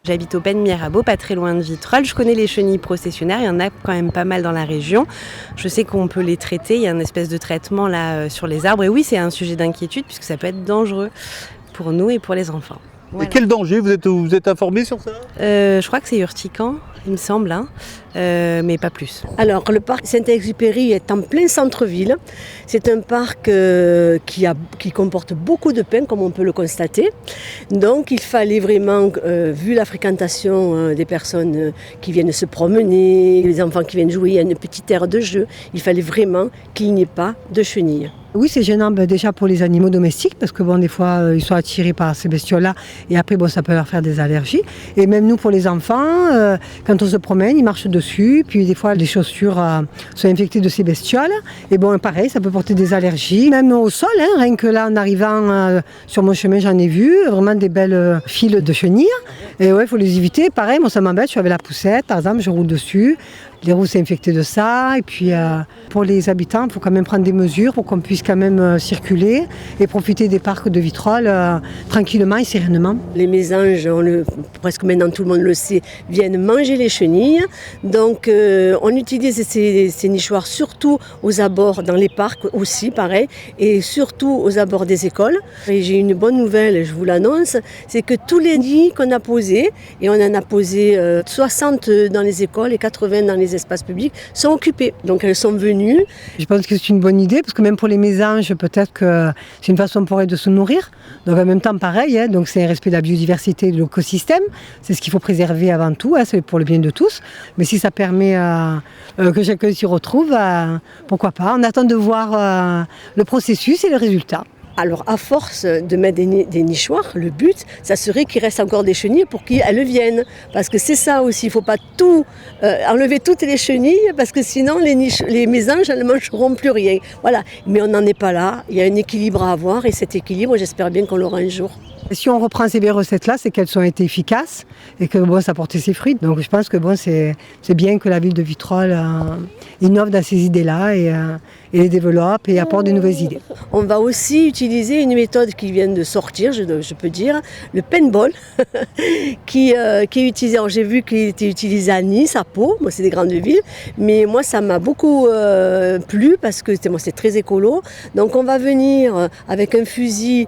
J'habite au Pen Mirabeau, pas très loin de Vitrolles. Je connais les chenilles processionnaires, il y en a quand même pas mal dans la région. Je sais qu'on peut les traiter, il y a une espèce de traitement là sur les arbres. Et oui, c'est un sujet d'inquiétude puisque ça peut être dangereux pour nous et pour les enfants. Voilà. Et quel danger? Vous êtes informé sur ça? Je crois que c'est urticant, il me semble, mais pas plus. Alors, le parc Saint-Exupéry est en plein centre-ville. C'est un parc qui comporte beaucoup de pins, comme on peut le constater. Donc, il fallait vraiment, vu la fréquentation des personnes qui viennent se promener, les enfants qui viennent jouer, il y a une petite aire de jeu, il fallait vraiment qu'il n'y ait pas de chenilles. Oui, c'est gênant déjà pour les animaux domestiques parce que des fois, ils sont attirés par ces bestioles-là et après, ça peut leur faire des allergies. Et même nous, pour les enfants, quand on se promène, ils marchent dessus. Puis des fois, les chaussures sont infectées de ces bestioles. Et pareil, ça peut porter des allergies. Même au sol, rien que là, en arrivant sur mon chemin, j'en ai vu vraiment des belles files de chenilles. Et ouais, il faut les éviter. Pareil, moi, ça m'embête. Je suis avec la poussette, par exemple, je roule dessus. Les roues sont infectées de ça. Et puis, pour les habitants, il faut quand même prendre des mesures pour qu'on puisse quand même circuler et profiter des parcs de Vitrolles tranquillement et sereinement. Les mésanges, presque maintenant tout le monde le sait, viennent manger les chenilles. Donc, on utilise ces nichoirs surtout aux abords, dans les parcs aussi, pareil, et surtout aux abords des écoles. Et j'ai une bonne nouvelle, je vous l'annonce, c'est que tous les nids qu'on a posés, et on en a posé 60 dans les écoles et 80 dans les espaces publics, sont occupés. Donc, elles sont venues. Je pense que c'est une bonne idée, parce que même pour les mésanges, peut-être que c'est une façon pour elles de se nourrir. Donc en même temps, pareil, donc c'est un respect de la biodiversité et de l'écosystème. C'est ce qu'il faut préserver avant tout, c'est pour le bien de tous. Mais si ça permet que chacun s'y retrouve, pourquoi pas. On attend de voir le processus et le résultat. Alors, à force de mettre des nichoirs, le but, ça serait qu'il reste encore des chenilles pour qu'elles viennent. Parce que c'est ça aussi, il ne faut pas enlever toutes les chenilles, parce que sinon, les mésanges, elles ne mangeront plus rien. Voilà. Mais on n'en est pas là, il y a un équilibre à avoir, et cet équilibre, j'espère bien qu'on l'aura un jour. Et si on reprend ces belles recettes-là, c'est qu'elles ont été efficaces et que ça a porté ses fruits. Donc je pense que c'est bien que la ville de Vitrolles innove dans ces idées-là et les développe et apporte de nouvelles idées. On va aussi utiliser une méthode qui vient de sortir, je peux dire, le paintball, qui est utilisé. Alors j'ai vu qu'il était utilisé à Nice, à Pau, moi c'est des grandes villes, mais moi ça m'a beaucoup plu parce que c'est très écolo. Donc on va venir avec un fusil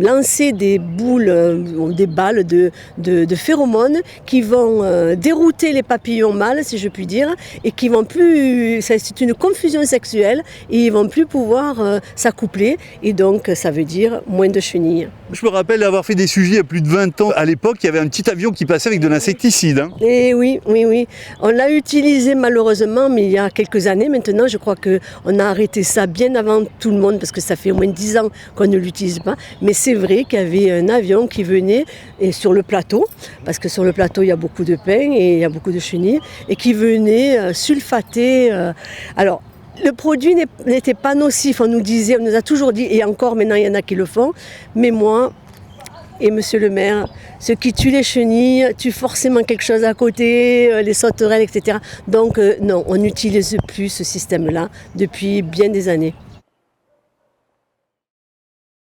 lancer des boules, des balles de phéromones qui vont dérouter les papillons mâles, si je puis dire, et qui vont plus, c'est une confusion sexuelle, et ils vont plus pouvoir s'accoupler, et donc ça veut dire moins de chenilles. Je me rappelle avoir fait des sujets il y a plus de 20 ans. À l'époque, il y avait un petit avion qui passait avec de l'insecticide. Et oui. On l'a utilisé malheureusement, mais il y a quelques années maintenant. Je crois qu'on a arrêté ça bien avant tout le monde, parce que ça fait au moins 10 ans qu'on ne l'utilise pas. Mais c'est vrai qu'il y avait un avion qui venait sur le plateau, parce que sur le plateau, il y a beaucoup de pins et il y a beaucoup de chenilles, et qui venait sulfater. Alors, le produit n'était pas nocif, on nous a toujours dit, et encore maintenant il y en a qui le font, mais moi et monsieur le maire, ce qui tue les chenilles, tue forcément quelque chose à côté, les sauterelles, etc. Donc non, on n'utilise plus ce système-là depuis bien des années.